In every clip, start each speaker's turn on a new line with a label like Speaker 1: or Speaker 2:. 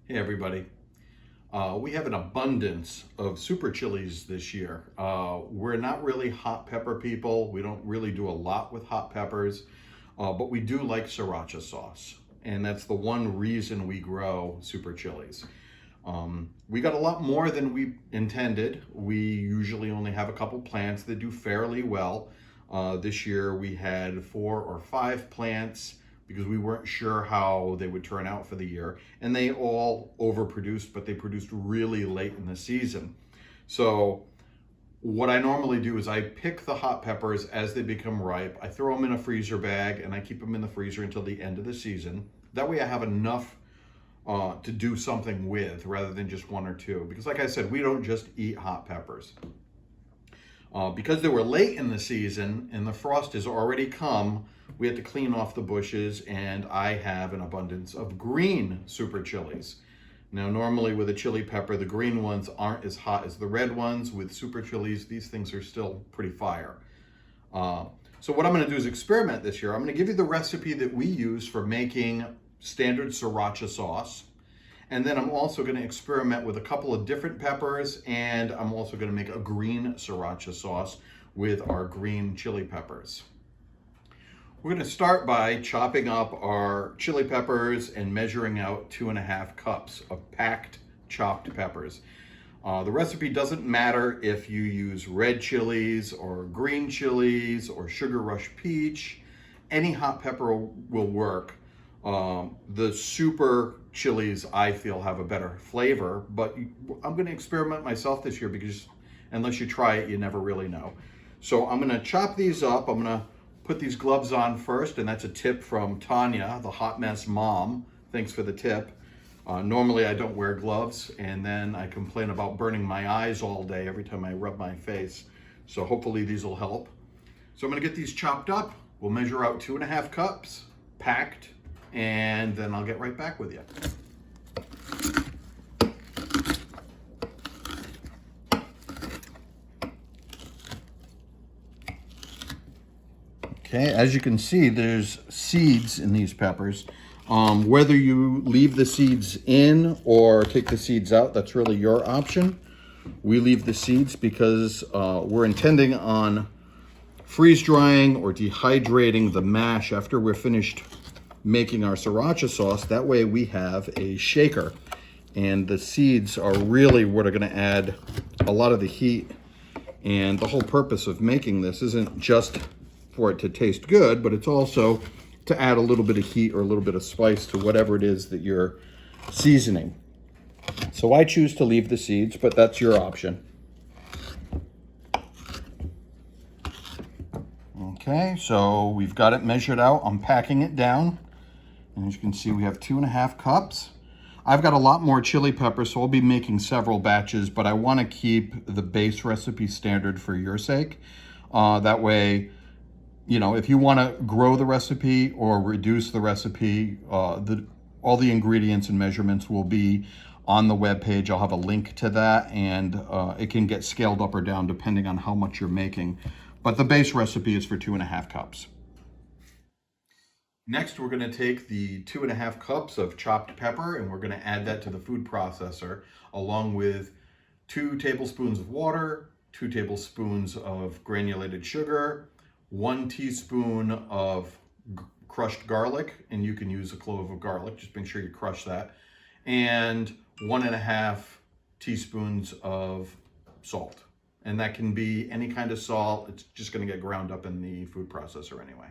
Speaker 1: Hey everybody. We have an abundance of super chilies this year. We're not really hot pepper people. We don't really do a lot with hot peppers, but we do like sriracha sauce. And that's the one reason we grow super chilies. We got a lot more than we intended. We usually only have a couple plants that do fairly well. This year we had 4 or 5 plants because we weren't sure how they would turn out for the year. And they all overproduced, but they produced really late in the season. So what I normally do is I pick the hot peppers as they become ripe. I throw them in a freezer bag and I keep them in the freezer until the end of the season. That way I have enough to do something with rather than just 1 or 2. Because like I said, we don't just eat hot peppers. Because they were late in the season and the frost has already come, we had to clean off the bushes, and I have an abundance of green super chilies. Now, normally with a chili pepper, the green ones aren't as hot as the red ones. With super chilies, these things are still pretty fire. So what I'm gonna do is experiment this year. I'm gonna give you the recipe that we use for making standard sriracha sauce. And then I'm also going to experiment with a couple of different peppers, and I'm also going to make a green sriracha sauce with our green chili peppers. We're going to start by chopping up our chili peppers and measuring out 2½ cups of packed chopped peppers. The recipe doesn't matter if you use red chilies or green chilies or sugar rush peach. Any hot pepper will work. The super chilies I feel have a better flavor, but I'm going to experiment myself this year because unless you try it, you never really know. So I'm going to chop these up. I'm going to put these gloves on first, and that's a tip from Tanya, the hot mess mom. Thanks for the tip. Normally I don't wear gloves, and then I complain about burning my eyes all day every time I rub my face. So hopefully these will help. So I'm going to get these chopped up. We'll measure out 2½ cups packed, and then I'll get right back with you. Okay, as you can see, there's seeds in these peppers. Whether you leave the seeds in or take the seeds out, that's really your option. We leave the seeds because we're intending on freeze drying or dehydrating the mash after we're finished making our sriracha sauce. That way we have a shaker, and the seeds are really what are going to add a lot of the heat. And the whole purpose of making this isn't just for it to taste good, but it's also to add a little bit of heat or a little bit of spice to whatever it is that you're seasoning. So I choose to leave the seeds, but that's your option. Okay, so we've got it measured out. I'm packing it down. And as you can see, we have 2½ cups. I've got a lot more chili peppers, so I'll be making several batches, but I want to keep the base recipe standard for your sake. That way, you know, if you want to grow the recipe or reduce the recipe, all the ingredients and measurements will be on the webpage. I'll have a link to that, and it can get scaled up or down depending on how much you're making. But the base recipe is for 2½ cups. Next, we're going to take the 2½ cups of chopped pepper, and we're going to add that to the food processor along with 2 tablespoons of water, 2 tablespoons of granulated sugar, 1 teaspoon of crushed garlic, and you can use a clove of garlic, just make sure you crush that, and 1½ teaspoons of salt. And that can be any kind of salt. It's just going to get ground up in the food processor anyway.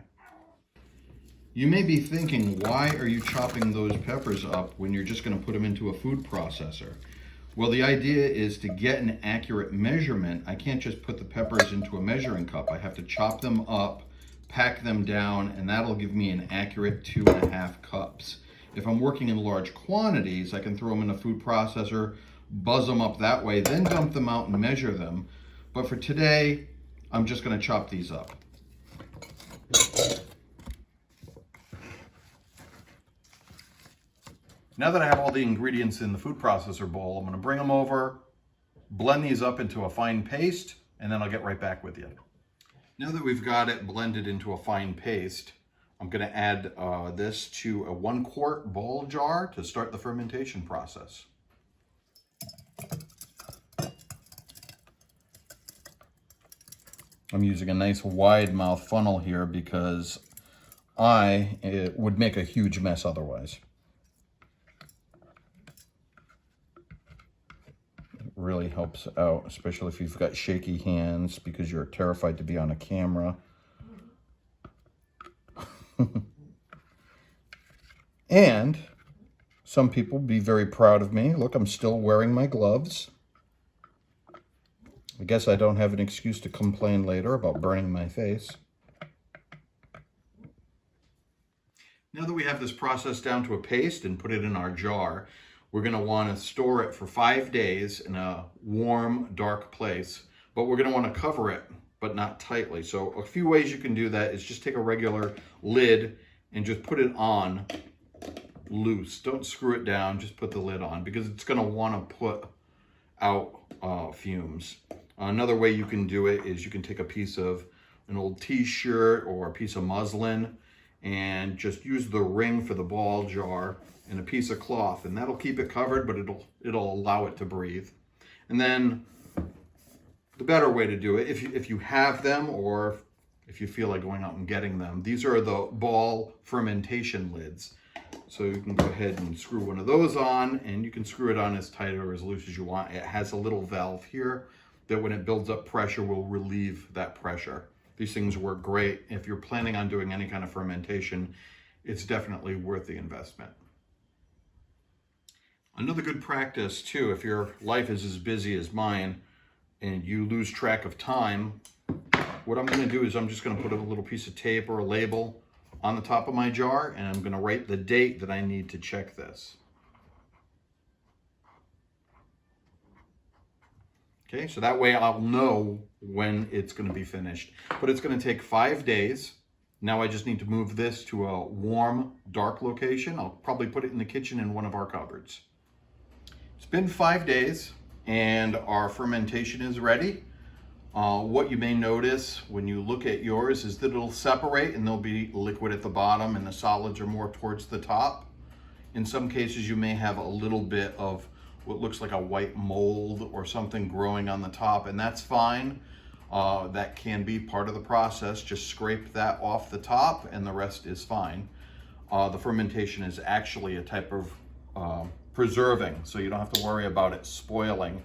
Speaker 1: You may be thinking, why are you chopping those peppers up when you're just going to put them into a food processor? Well, the idea is to get an accurate measurement. I can't just put the peppers into a measuring cup. I have to chop them up, pack them down, and that'll give me an accurate 2½ cups. If I'm working in large quantities, I can throw them in a food processor, buzz them up that way, then dump them out and measure them. But for today, I'm just going to chop these up. Now that I have all the ingredients in the food processor bowl, I'm going to bring them over, blend these up into a fine paste, and then I'll get right back with you. Now that we've got it blended into a fine paste, I'm going to add this to a 1 quart ball jar to start the fermentation process. I'm using a nice wide mouth funnel here because it would make a huge mess otherwise. It really helps out, especially if you've got shaky hands because you're terrified to be on a camera. And some people be very proud of me. Look, I'm still wearing my gloves. I guess I don't have an excuse to complain later about burning my face. Now that we have this process down to a paste and put it in our jar, we're going to want to store it for 5 days in a warm, dark place. But we're going to want to cover it, but not tightly. So a few ways you can do that is just take a regular lid and just put it on loose. Don't screw it down, just put the lid on because it's going to want to put out fumes. Another way you can do it is you can take a piece of an old t-shirt or a piece of muslin and just use the ring for the ball jar and a piece of cloth, and that'll keep it covered, but it'll allow it to breathe. And then the better way to do it, if you have them or if you feel like going out and getting them, these are the ball fermentation lids. So you can go ahead and screw one of those on, and you can screw it on as tight or as loose as you want. It has a little valve here that when it builds up pressure will relieve that pressure. These things work great. If you're planning on doing any kind of fermentation, it's definitely worth the investment. Another good practice too, if your life is as busy as mine and you lose track of time, what I'm going to do is I'm just going to put a little piece of tape or a label on the top of my jar, and I'm going to write the date that I need to check this. Okay, so that way I'll know when it's going to be finished. But it's going to take 5 days. Now I just need to move this to a warm, dark location. I'll probably put it in the kitchen in one of our cupboards. It's been 5 days and our fermentation is ready. What you may notice when you look at yours is that it'll separate and there'll be liquid at the bottom and the solids are more towards the top. In some cases you may have a little bit of what looks like a white mold or something growing on the top, and that's fine. That can be part of the process. Just scrape that off the top and the rest is fine. The fermentation is actually a type of preserving, so you don't have to worry about it spoiling.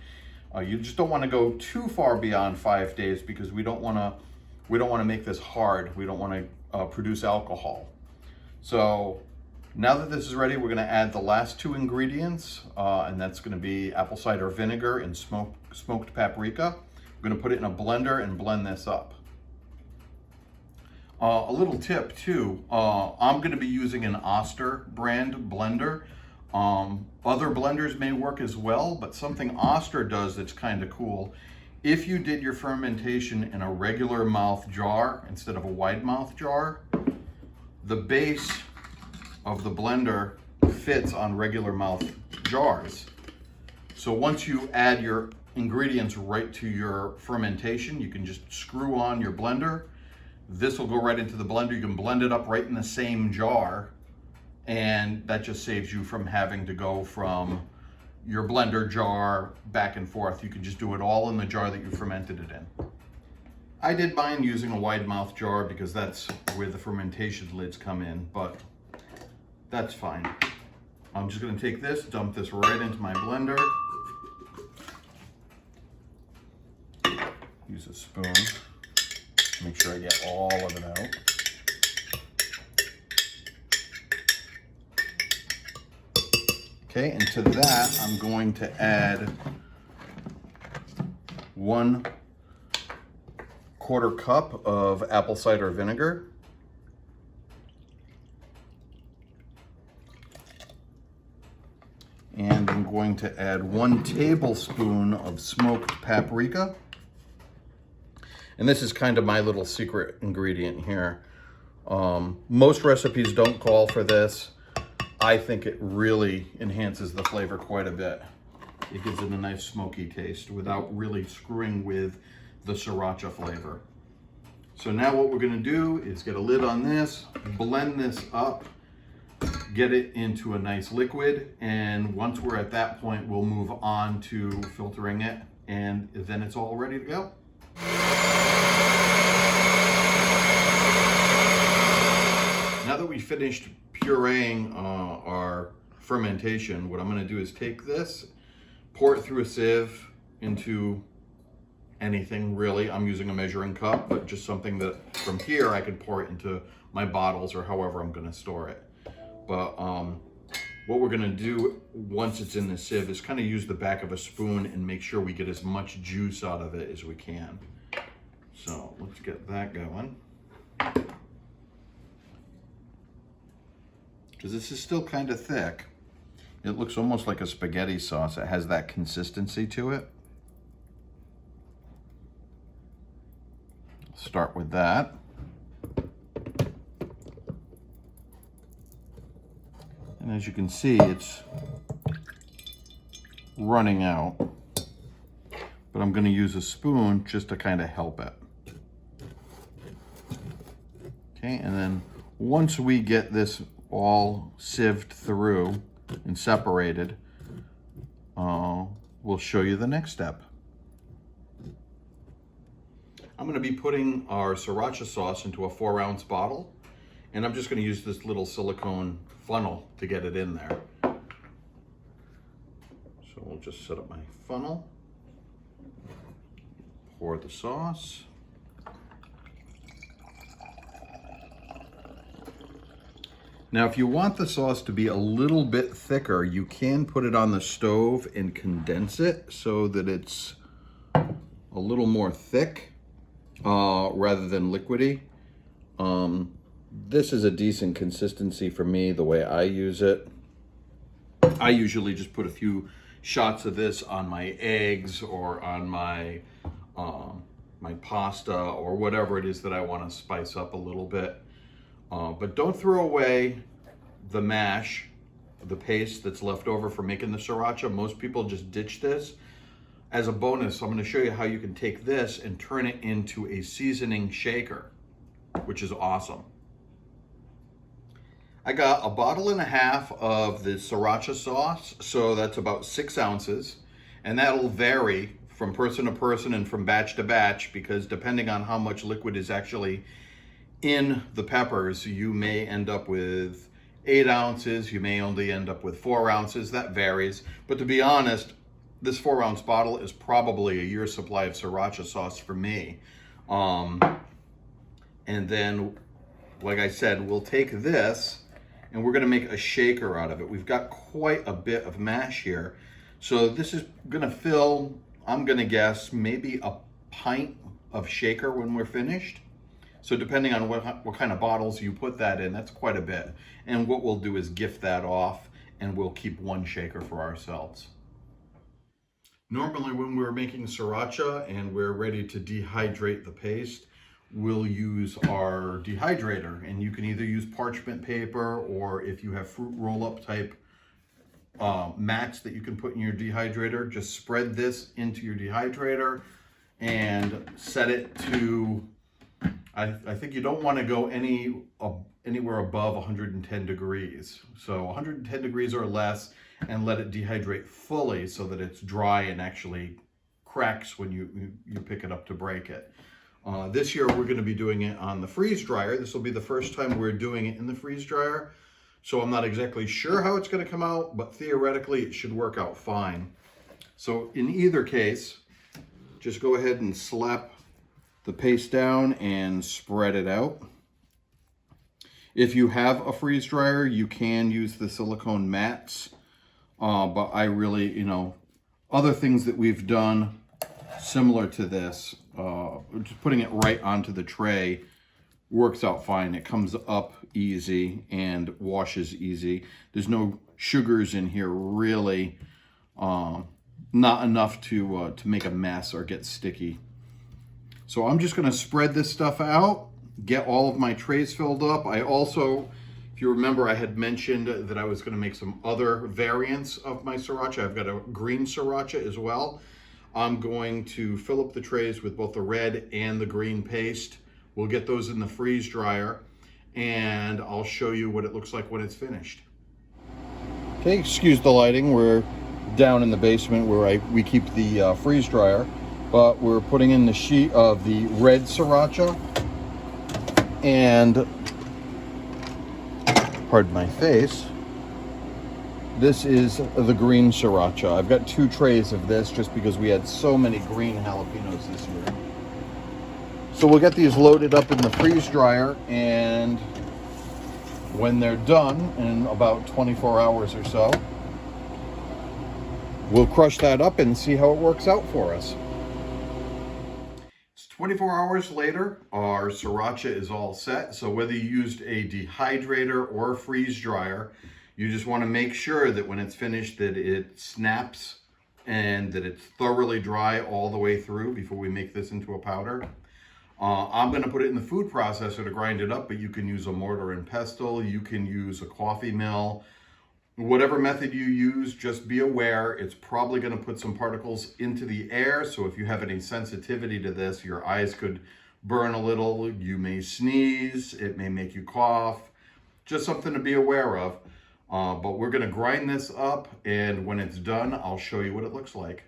Speaker 1: You just don't want to go too far beyond 5 days because we don't want to make this hard. We don't want to produce alcohol. So now that this is ready, we're going to add the last 2 ingredients, and that's going to be apple cider vinegar and smoked paprika. We're going to put it in a blender and blend this up. A little tip too, I'm going to be using an Oster brand blender. Other blenders may work as well, but something Oster does that's kind of cool. If you did your fermentation in a regular mouth jar instead of a wide mouth jar, the base of the blender fits on regular mouth jars. So once you add your ingredients right to your fermentation, you can just screw on your blender. This will go right into the blender. You can blend it up right in the same jar, and that just saves you from having to go from your blender jar back and forth. You can just do it all in the jar that you fermented it in. I did mine using a wide mouth jar because that's where the fermentation lids come in, but that's fine. I'm just going to take this, dump this right into my blender. Use a spoon. Make sure I get all of it out. Okay, and to that, I'm going to add 1/4 cup of apple cider vinegar. And I'm going to add 1 tablespoon of smoked paprika. And this is kind of my little secret ingredient here. Most recipes don't call for this. I think it really enhances the flavor quite a bit. It gives it a nice smoky taste without really screwing with the sriracha flavor. So now what we're gonna do is get a lid on this, blend this up, get it into a nice liquid, and once we're at that point, we'll move on to filtering it, and then it's all ready to go. Now that we finished pureeing our fermentation, what I'm gonna do is take this, pour it through a sieve into anything really. I'm using a measuring cup, but just something that from here I can pour it into my bottles or however I'm gonna store it. But what we're gonna do once it's in the sieve is kind of use the back of a spoon and make sure we get as much juice out of it as we can. So let's get that going. Because this is still kind of thick. It looks almost like a spaghetti sauce. It has that consistency to it. Start with that. And as you can see, it's running out. But I'm going to use a spoon just to kind of help it. Okay, and then once we get this all sieved through and separated, we'll show you the next step. I'm going to be putting our sriracha sauce into a 4-ounce bottle, and I'm just going to use this little silicone funnel to get it in there. So we'll just set up my funnel, pour the sauce. Now, if you want the sauce to be a little bit thicker, you can put it on the stove and condense it so that it's a little more thick rather than liquidy. This is a decent consistency for me, the way I use it. I usually just put a few shots of this on my eggs or on my my pasta or whatever it is that I want to spice up a little bit. But don't throw away the mash, the paste that's left over for making the sriracha. Most people just ditch this. As a bonus, I'm going to show you how you can take this and turn it into a seasoning shaker, which is awesome. I got 1.5 bottles of the sriracha sauce, so that's about 6 ounces, and that'll vary from person to person and from batch to batch, because depending on how much liquid is actually in the peppers, you may end up with 8 ounces, you may only end up with 4 ounces, that varies. But to be honest, this 4-ounce bottle is probably a year's supply of sriracha sauce for me. And then, like I said, we'll take this and we're gonna make a shaker out of it. We've got quite a bit of mash here. So this is gonna fill, I'm gonna guess, maybe a pint of shaker when we're finished. So depending on what kind of bottles you put that in, that's quite a bit. And what we'll do is gift that off, and we'll keep 1 shaker for ourselves. Normally when we're making sriracha and we're ready to dehydrate the paste, we'll use our dehydrator, and you can either use parchment paper, or if you have fruit roll-up type mats that you can put in your dehydrator, just spread this into your dehydrator and set it to, I think you don't want to go anywhere above 110 degrees. So 110 degrees or less, and let it dehydrate fully so that it's dry and actually cracks when you pick it up to break it. This year we're going to be doing it on the freeze dryer. This will be the first time we're doing it in the freeze dryer. So I'm not exactly sure how it's going to come out, but theoretically it should work out fine. So in either case, just go ahead and slap the paste down and spread it out. If you have a freeze dryer, you can use the silicone mats. But I really, other things that we've done similar to this, just putting it right onto the tray works out fine. It comes up easy and washes easy. There's no sugars in here really, not enough to make a mess or get sticky. So I'm just gonna spread this stuff out, get all of my trays filled up. I also, if you remember, I had mentioned that I was gonna make some other variants of my sriracha. I've got a green sriracha as well. I'm going to fill up the trays with both the red and the green paste, We'll get those in the freeze dryer, and I'll show you what it looks like when it's finished. Okay, excuse the lighting. We're down in the basement where we keep the freeze dryer, but we're putting in the sheet of the red Sriracha, and pardon my face, this is the green Sriracha. I've got 2 trays of this just because we had so many green jalapenos this year. So we'll get these loaded up in the freeze dryer, and when they're done in about 24 hours or so, we'll crush that up and see how it works out for us. It's 24 hours later. Our Sriracha is all set. So whether you used a dehydrator or a freeze dryer, you just want to make sure that when it's finished that it snaps and that it's thoroughly dry all the way through before we make this into a powder. I'm going to put it in the food processor to grind it up, but you can use a mortar and pestle, you can use a coffee mill. Whatever method you use, just be aware it's probably going to put some particles into the air, so if you have any sensitivity to this, your eyes could burn a little, you may sneeze, it may make you cough, just something to be aware of. But we're going to grind this up, and when it's done, I'll show you what it looks like.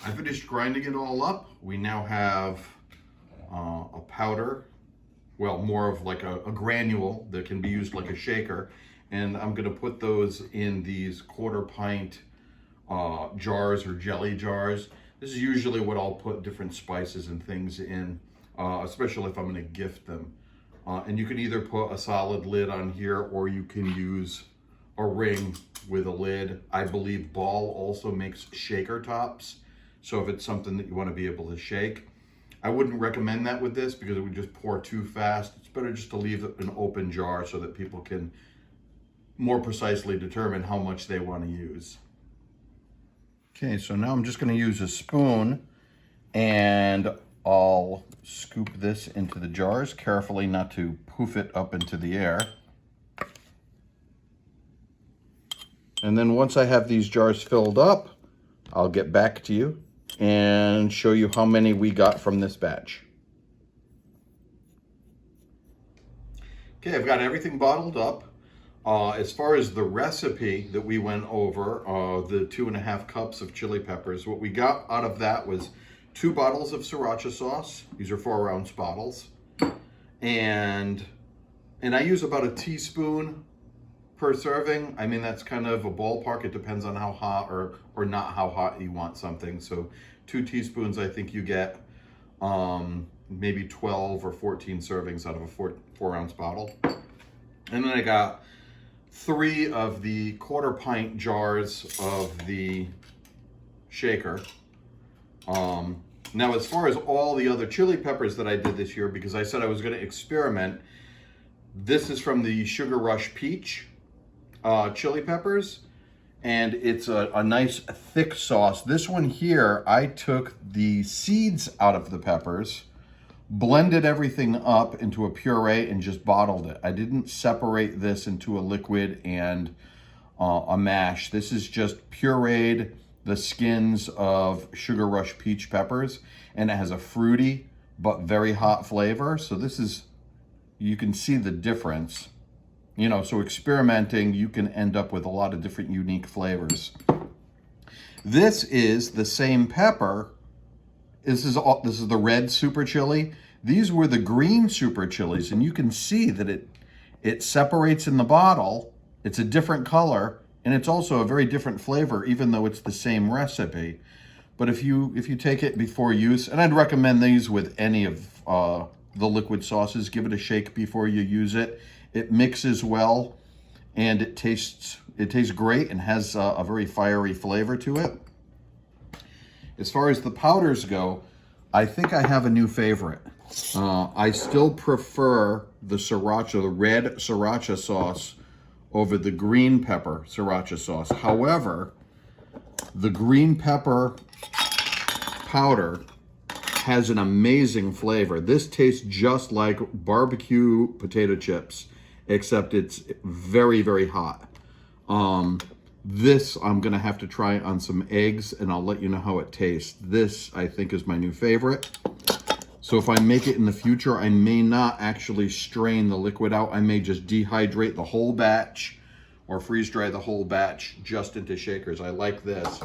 Speaker 1: I finished grinding it all up. We now have a powder, well, more of like a granule that can be used like a shaker. And I'm gonna put those in these 1/4 pint jars or jelly jars. This is usually what I'll put different spices and things in, especially if I'm gonna gift them. And you can either put a solid lid on here, or you can use a ring with a lid. I believe Ball also makes shaker tops. So if it's something that you want to be able to shake, I wouldn't recommend that with this because it would just pour too fast. It's better just to leave an open jar so that people can more precisely determine how much they want to use. Okay, so now I'm just going to use a spoon, and I'll scoop this into the jars carefully, not to poof it up into the air. And then once I have these jars filled up, I'll get back to you and show you how many we got from this batch. Okay, I've got everything bottled up. As far as the recipe that we went over, the 2.5 cups of chili peppers, what we got out of that was 2 bottles of Sriracha sauce. These are 4-ounce bottles. And I use about a teaspoon per serving. I mean, that's kind of a ballpark. It depends on how hot or not how hot you want something. So 2 teaspoons, I think you get maybe 12 or 14 servings out of a 4-ounce bottle. And then I got 3 of the 1/4 pint jars of the shaker. Now, as far as all the other chili peppers that I did this year, because I said I was going to experiment, this is from the Sugar Rush Peach chili peppers, and it's a nice thick sauce. This one here, I took the seeds out of the peppers, blended everything up into a puree, and just bottled it. I didn't separate this into a liquid and a mash. This is just pureed the skins of Sugar Rush Peach peppers, and it has a fruity but very hot flavor. So this is, you can see the difference. You know, so experimenting, you can end up with a lot of different unique flavors. This is the same pepper. This is the red super chili. These were the green super chilies, and you can see that it separates in the bottle. It's a different color, and it's also a very different flavor, even though it's the same recipe. But if you take it before use, and I'd recommend these with any of the liquid sauces, give it a shake before you use it. It mixes well, and it tastes great and has a very fiery flavor to it. As far as the powders go, I think I have a new favorite. I still prefer the Sriracha, the red Sriracha sauce over the green pepper Sriracha sauce. However, the green pepper powder has an amazing flavor. This tastes just like barbecue potato chips, except it's very, very hot. This I'm gonna have to try on some eggs, and I'll let you know how it tastes. This, I think, is my new favorite. So if I make it in the future, I may not actually strain the liquid out. I may just dehydrate the whole batch or freeze dry the whole batch just into shakers. I like this.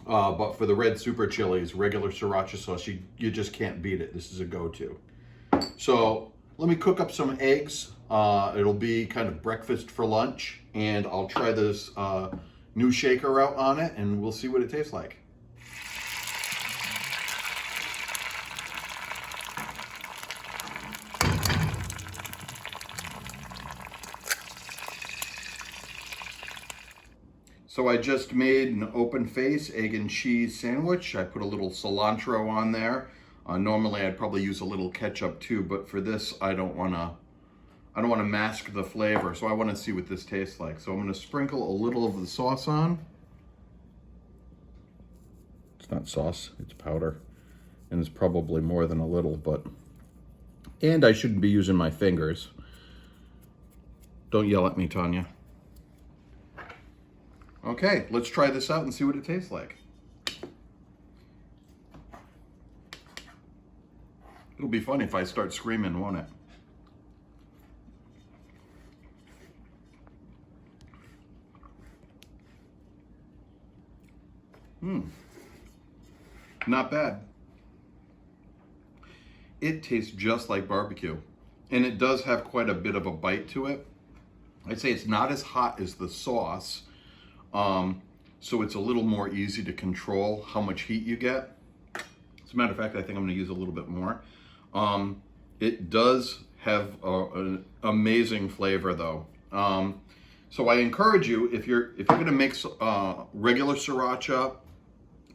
Speaker 1: But for the red super chilies, regular sriracha sauce, you just can't beat it. This is a go-to. So let me cook up some eggs. It'll be kind of breakfast for lunch, and I'll try this new shaker out on it, and we'll see what it tastes like. So I just made an open face egg and cheese sandwich. I put a little cilantro on there. Normally I'd probably use a little ketchup too, but for this I don't want to mask the flavor, so I want to see what this tastes like. So I'm going to sprinkle a little of the sauce on. It's not sauce, it's powder, and it's probably more than a little, and I shouldn't be using my fingers. Don't yell at me, Tanya. Okay, let's try this out and see what it tastes like. It'll be funny if I start screaming, won't it? Not bad. It tastes just like barbecue, and it does have quite a bit of a bite to it. I'd say it's not as hot as the sauce, so it's a little more easy to control how much heat you get. As a matter of fact, I think I'm going to use a little bit more. It does have an amazing flavor, though. So I encourage you, if you're going to make regular sriracha,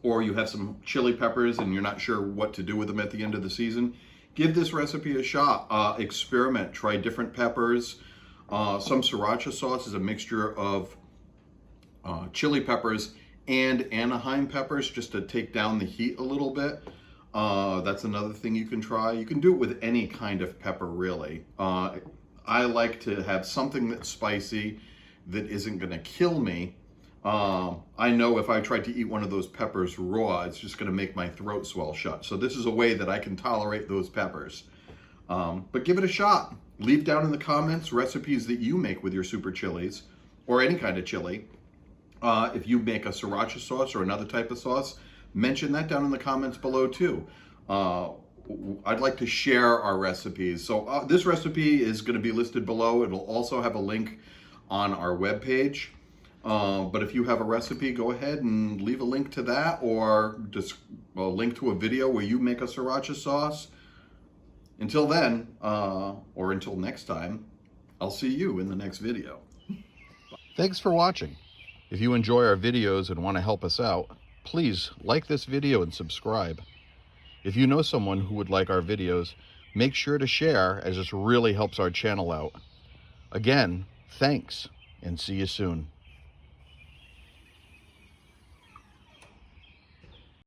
Speaker 1: or you have some chili peppers and you're not sure what to do with them at the end of the season, give this recipe a shot. Experiment, try different peppers. Some sriracha sauce is a mixture of chili peppers and Anaheim peppers, just to take down the heat a little bit. That's another thing you can try. You can do it with any kind of pepper, really. I like to have something that's spicy that isn't going to kill me. I know if I tried to eat one of those peppers raw, it's just going to make my throat swell shut. So this is a way that I can tolerate those peppers. But give it a shot. Leave down in the comments recipes that you make with your super chilies, or any kind of chili. If you make a sriracha sauce or another type of sauce, mention that down in the comments below too. I'd like to share our recipes. So this recipe is going to be listed below. It'll also have a link on our webpage. But if you have a recipe, go ahead and leave a link to that, or just a link to a video where you make a sriracha sauce. Until then, or until next time, I'll see you in the next video. Thanks for watching. If you enjoy our videos and want to help us out, please like this video and subscribe. If you know someone who would like our videos, make sure to share, as this really helps our channel out. Again, thanks, and see you soon.